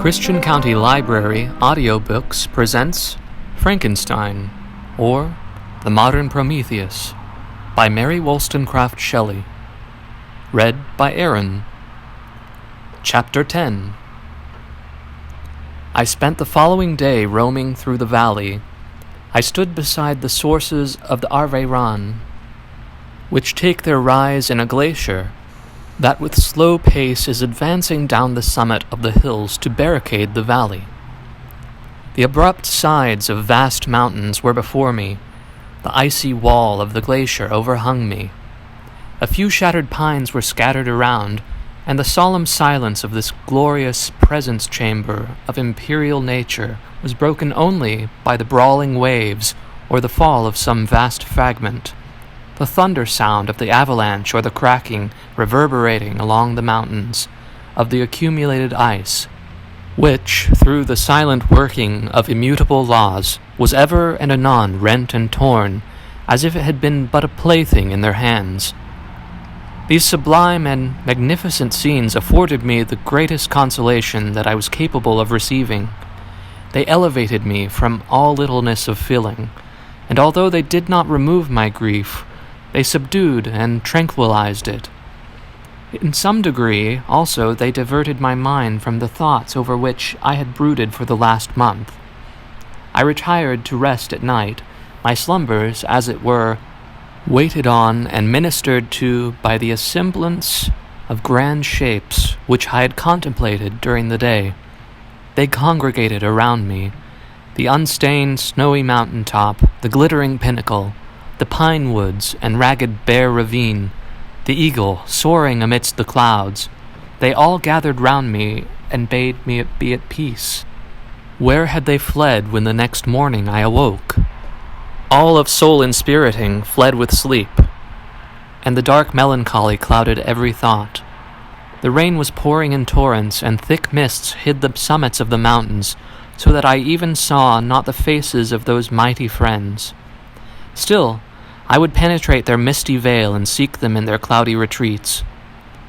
Christian County Library Audiobooks presents Frankenstein, or The Modern Prometheus, by Mary Wollstonecraft Shelley. Read by Aaron. Chapter 10. I spent the following day roaming through the valley. I stood beside the sources of the Arveyron, which take their rise in a glacier that with slow pace is advancing down the summit of the hills to barricade the valley. The abrupt sides of vast mountains were before me. The icy wall of the glacier overhung me. A few shattered pines were scattered around, and the solemn silence of this glorious presence chamber of imperial nature was broken only by the brawling waves or the fall of some vast fragment, the thunder sound of the avalanche or the cracking reverberating along the mountains of the accumulated ice, which, through the silent working of immutable laws, was ever and anon rent and torn, as if it had been but a plaything in their hands. These sublime and magnificent scenes afforded me the greatest consolation that I was capable of receiving. They elevated me from all littleness of feeling, and although they did not remove my grief, they subdued and tranquilized it. In some degree, also, they diverted my mind from the thoughts over which I had brooded for the last month. I retired to rest at night, my slumbers, as it were, waited on and ministered to by the assemblance of grand shapes which I had contemplated during the day. They congregated around me, the unstained snowy mountain top, the glittering pinnacle, the pine woods and ragged bare ravine, the eagle soaring amidst the clouds. They all gathered round me and bade me be at peace. Where had they fled when the next morning I awoke? All of soul inspiriting fled with sleep, and the dark melancholy clouded every thought. The rain was pouring in torrents, and thick mists hid the summits of the mountains, so that I even saw not the faces of those mighty friends. Still, I would penetrate their misty veil and seek them in their cloudy retreats.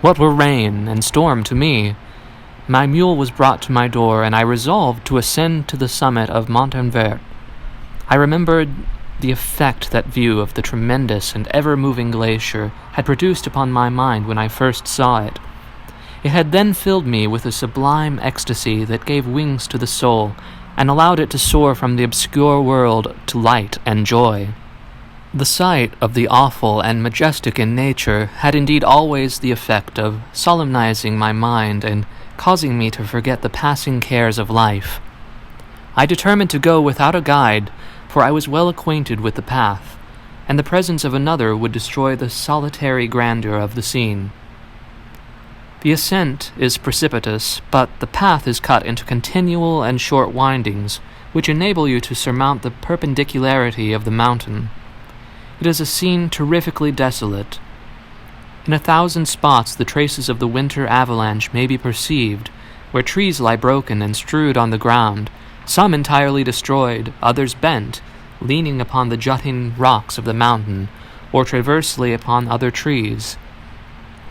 What were rain and storm to me? My mule was brought to my door, and I resolved to ascend to the summit of Montanvert. I remembered the effect that view of the tremendous and ever-moving glacier had produced upon my mind when I first saw it. It had then filled me with a sublime ecstasy that gave wings to the soul, and allowed it to soar from the obscure world to light and joy. The sight of the awful and majestic in nature had indeed always the effect of solemnizing my mind and causing me to forget the passing cares of life. I determined to go without a guide, for I was well acquainted with the path, and the presence of another would destroy the solitary grandeur of the scene. The ascent is precipitous, but the path is cut into continual and short windings, which enable you to surmount the perpendicularity of the mountain. It is a scene terrifically desolate. In 1,000 spots the traces of the winter avalanche may be perceived, where trees lie broken and strewed on the ground, some entirely destroyed, others bent, leaning upon the jutting rocks of the mountain, or transversely upon other trees.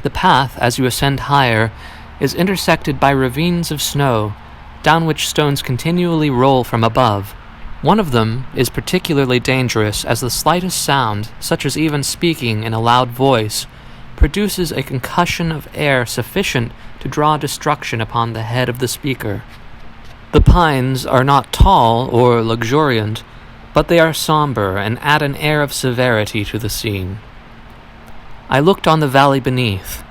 The path, as you ascend higher, is intersected by ravines of snow, down which stones continually roll from above. One of them is particularly dangerous, as the slightest sound, such as even speaking in a loud voice, produces a concussion of air sufficient to draw destruction upon the head of the speaker. The pines are not tall or luxuriant, but they are somber and add an air of severity to the scene. I looked on the valley beneath.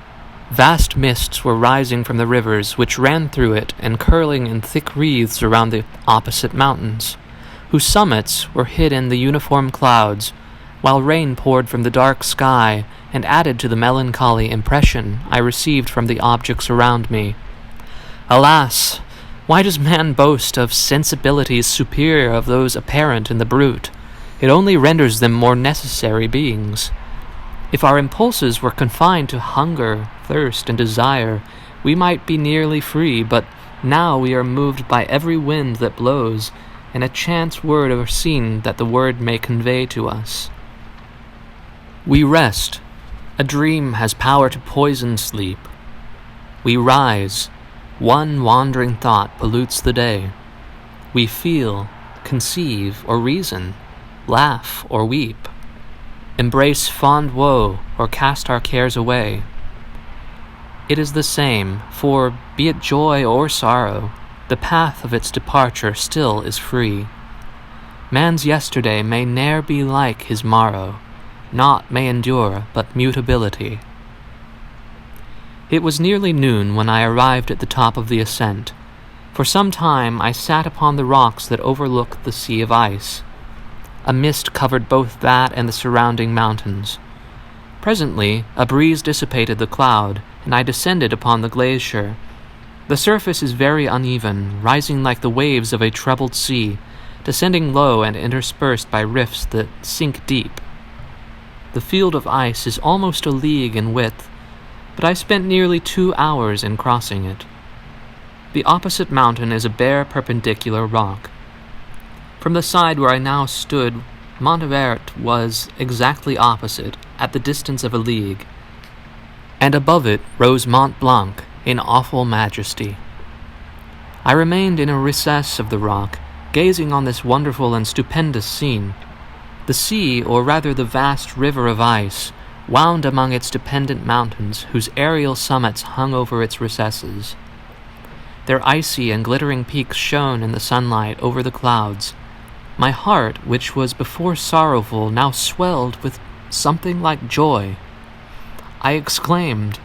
Vast mists were rising from the rivers which ran through it and curling in thick wreaths around the opposite mountains, whose summits were hid in the uniform clouds, while rain poured from the dark sky and added to the melancholy impression I received from the objects around me. Alas! Why does man boast of sensibilities superior of those apparent in the brute? It only renders them more necessary beings. If our impulses were confined to hunger, thirst, and desire, we might be nearly free, but now we are moved by every wind that blows, and a chance word or scene that the word may convey to us. We rest. A dream has power to poison sleep. We rise. One wandering thought pollutes the day. We feel, conceive, or reason, laugh or weep, embrace fond woe or cast our cares away. It is the same, for, be it joy or sorrow, the path of its departure still is free. Man's yesterday may ne'er be like his morrow, naught may endure but mutability. It was nearly noon when I arrived at the top of the ascent. For some time I sat upon the rocks that overlooked the sea of ice. A mist covered both that and the surrounding mountains. Presently a breeze dissipated the cloud, and I descended upon the glacier. The surface is very uneven, rising like the waves of a troubled sea, descending low and interspersed by rifts that sink deep. The field of ice is almost a league in width, but I spent nearly 2 hours in crossing it. The opposite mountain is a bare perpendicular rock. From the side where I now stood, Montvert was exactly opposite, at the distance of a league, and above it rose Mont Blanc in awful majesty. I remained in a recess of the rock, gazing on this wonderful and stupendous scene. The sea, or rather the vast river of ice, wound among its dependent mountains, whose aerial summits hung over its recesses. Their icy and glittering peaks shone in the sunlight over the clouds. My heart, which was before sorrowful, now swelled with something like joy. I exclaimed,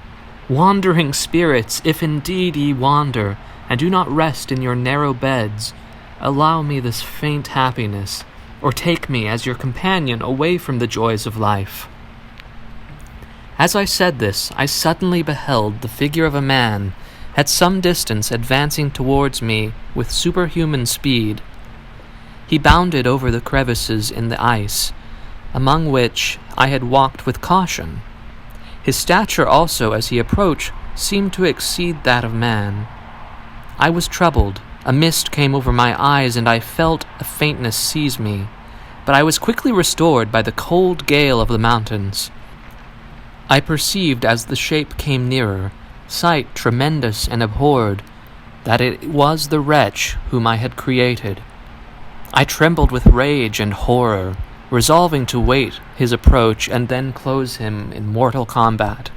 "Wandering spirits, if indeed ye wander, and do not rest in your narrow beds, allow me this faint happiness, or take me as your companion away from the joys of life." As I said this, I suddenly beheld the figure of a man, at some distance advancing towards me with superhuman speed. He bounded over the crevices in the ice, among which I had walked with caution. His stature also, as he approached, seemed to exceed that of man. I was troubled. A mist came over my eyes, and I felt a faintness seize me, but I was quickly restored by the cold gale of the mountains. I perceived, as the shape came nearer, sight tremendous and abhorred, that it was the wretch whom I had created. I trembled with rage and horror, resolving to wait his approach and then close him in mortal combat.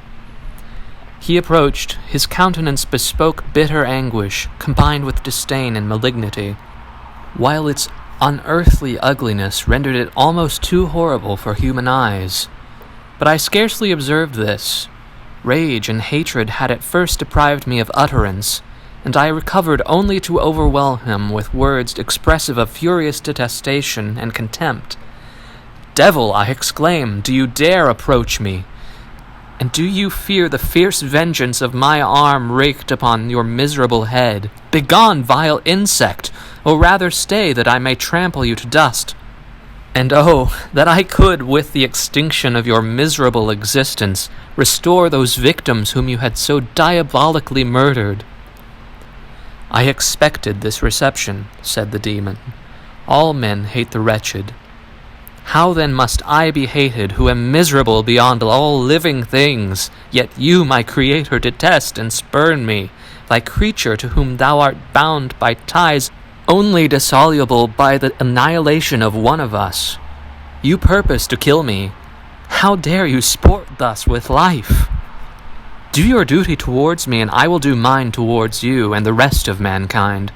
He approached. His countenance bespoke bitter anguish, combined with disdain and malignity, while its unearthly ugliness rendered it almost too horrible for human eyes. But I scarcely observed this. Rage and hatred had at first deprived me of utterance, and I recovered only to overwhelm him with words expressive of furious detestation and contempt. "Devil," I exclaimed, "do you dare approach me? And do you fear the fierce vengeance of my arm raked upon your miserable head? Begone, vile insect, or rather stay, that I may trample you to dust. And oh, that I could, with the extinction of your miserable existence, restore those victims whom you had so diabolically murdered." "I expected this reception," said the demon. "All men hate the wretched. How then must I be hated, who am miserable beyond all living things? Yet you, my Creator, detest and spurn me, thy creature to whom thou art bound by ties only dissoluble by the annihilation of one of us. You purpose to kill me. How dare you sport thus with life? Do your duty towards me, and I will do mine towards you and the rest of mankind.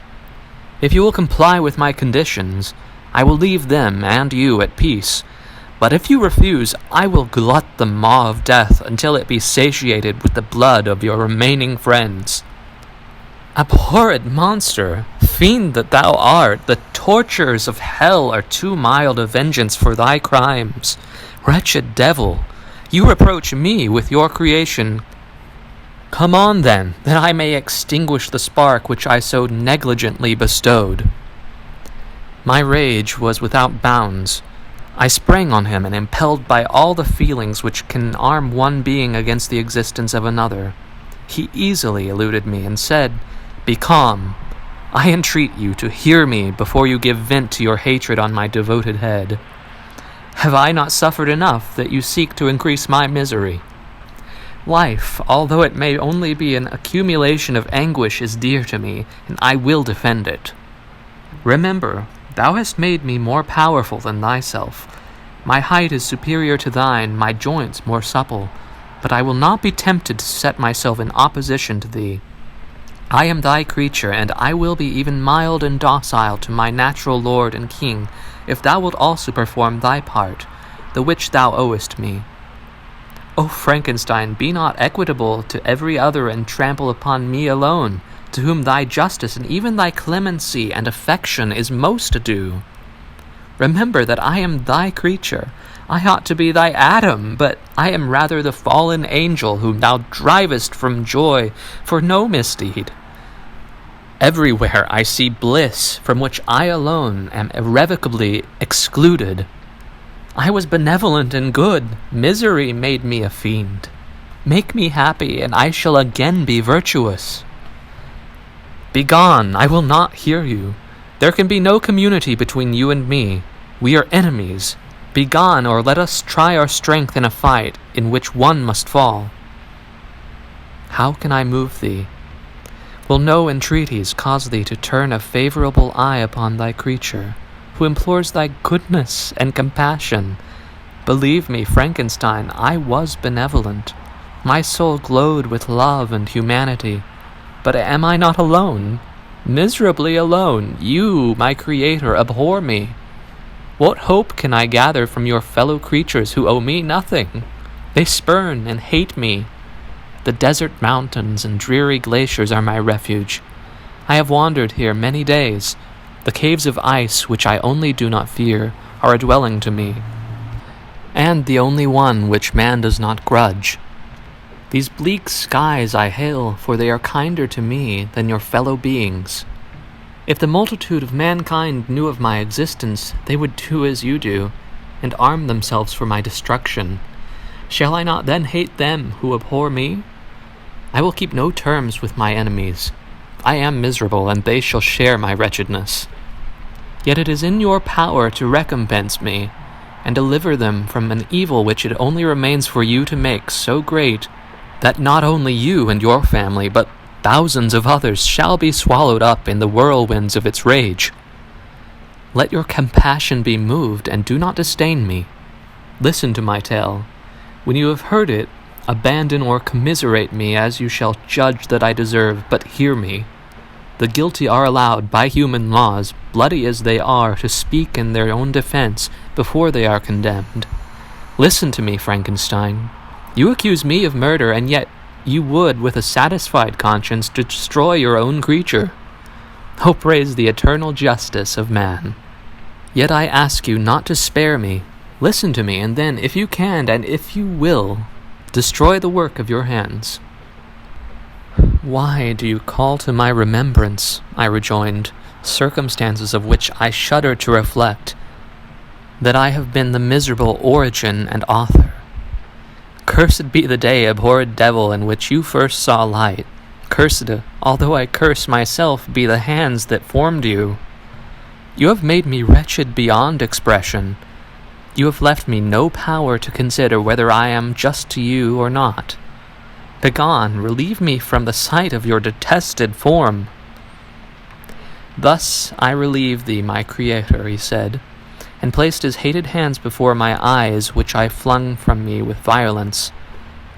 If you will comply with my conditions, I will leave them and you at peace. But if you refuse, I will glut the maw of death until it be satiated with the blood of your remaining friends." "Abhorred monster, fiend that thou art, the tortures of hell are too mild a vengeance for thy crimes. Wretched devil, you reproach me with your creation. Come on, then, that I may extinguish the spark which I so negligently bestowed." My rage was without bounds. I sprang on him, and impelled by all the feelings which can arm one being against the existence of another, he easily eluded me and said, "Be calm. I entreat you to hear me before you give vent to your hatred on my devoted head. Have I not suffered enough that you seek to increase my misery? Life, although it may only be an accumulation of anguish, is dear to me, and I will defend it. Remember, thou hast made me more powerful than thyself. My height is superior to thine, my joints more supple, but I will not be tempted to set myself in opposition to thee. I am thy creature, and I will be even mild and docile to my natural lord and king, if thou wilt also perform thy part, the which thou owest me. O Frankenstein, be not equitable to every other, and trample upon me alone, to whom thy justice and even thy clemency and affection is most due. Remember that I am thy creature. I ought to be thy Adam, but I am rather the fallen angel whom thou drivest from joy for no misdeed. Everywhere I see bliss, from which I alone am irrevocably excluded. I was benevolent and good. Misery made me a fiend. Make me happy, and I shall again be virtuous. Begone, I will not hear you. There can be no community between you and me. We are enemies. Begone, or let us try our strength in a fight, in which one must fall. How can I move thee? Will no entreaties cause thee to turn a favorable eye upon thy creature, who implores thy goodness and compassion? Believe me, Frankenstein, I was benevolent. My soul glowed with love and humanity. But am I not alone? Miserably alone. You, my creator, abhor me. What hope can I gather from your fellow creatures who owe me nothing? They spurn and hate me. The desert mountains and dreary glaciers are my refuge. I have wandered here many days. The caves of ice, which I only do not fear, are a dwelling to me, and the only one which man does not grudge. These bleak skies I hail, for they are kinder to me than your fellow beings. If the multitude of mankind knew of my existence, they would do as you do, and arm themselves for my destruction. Shall I not then hate them who abhor me? I will keep no terms with my enemies. I am miserable, and they shall share my wretchedness. Yet it is in your power to recompense me, and deliver them from an evil which it only remains for you to make so great, that not only you and your family, but thousands of others shall be swallowed up in the whirlwinds of its rage. Let your compassion be moved, and do not disdain me. Listen to my tale. When you have heard it, abandon or commiserate me as you shall judge that I deserve, but hear me. The guilty are allowed, by human laws, bloody as they are, to speak in their own defense before they are condemned. Listen to me, Frankenstein. You accuse me of murder, and yet you would, with a satisfied conscience, destroy your own creature. Oh, praise the eternal justice of man. Yet I ask you not to spare me. Listen to me, and then, if you can, and if you will, destroy the work of your hands. Why do you call to my remembrance, I rejoined, circumstances of which I shudder to reflect, that I have been the miserable origin and author? Cursed be the day, abhorred devil, in which you first saw light. Cursed, although I curse myself, be the hands that formed you. You have made me wretched beyond expression. You have left me no power to consider whether I am just to you or not. Begone, relieve me from the sight of your detested form. Thus I relieve thee, my creator, he said, and placed his hated hands before my eyes, which I flung from me with violence.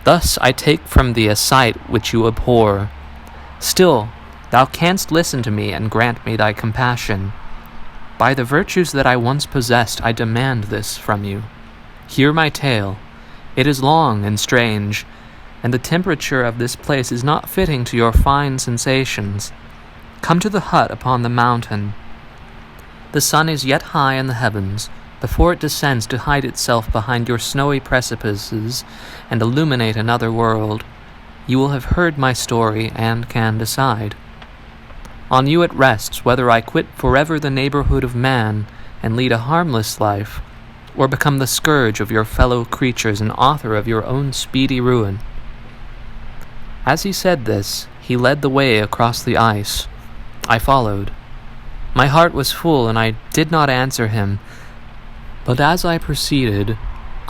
Thus I take from thee a sight which you abhor. Still, thou canst listen to me and grant me thy compassion. By the virtues that I once possessed, I demand this from you. Hear my tale. It is long and strange, and the temperature of this place is not fitting to your fine sensations. Come to the hut upon the mountain. The sun is yet high in the heavens, before it descends to hide itself behind your snowy precipices and illuminate another world. You will have heard my story and can decide. On you it rests whether I quit forever the neighborhood of man and lead a harmless life, or become the scourge of your fellow creatures and author of your own speedy ruin. As he said this, he led the way across the ice. I followed. My heart was full, and I did not answer him, but as I proceeded,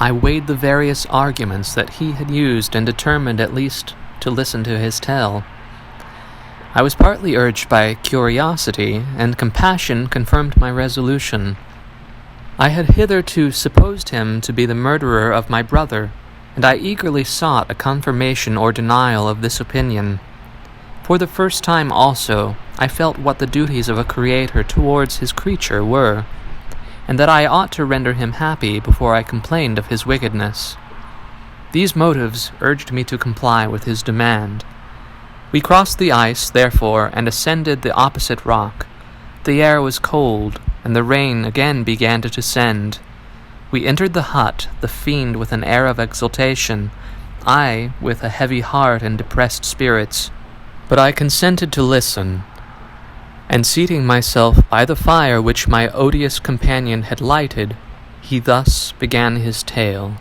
I weighed the various arguments that he had used and determined at least to listen to his tale. I was partly urged by curiosity, and compassion confirmed my resolution. I had hitherto supposed him to be the murderer of my brother, and I eagerly sought a confirmation or denial of this opinion. For the first time also, I felt what the duties of a creator towards his creature were, and that I ought to render him happy before I complained of his wickedness. These motives urged me to comply with his demand. We crossed the ice, therefore, and ascended the opposite rock. The air was cold, and the rain again began to descend. We entered the hut, the fiend with an air of exultation, I with a heavy heart and depressed spirits. But I consented to listen, and seating myself by the fire which my odious companion had lighted, he thus began his tale.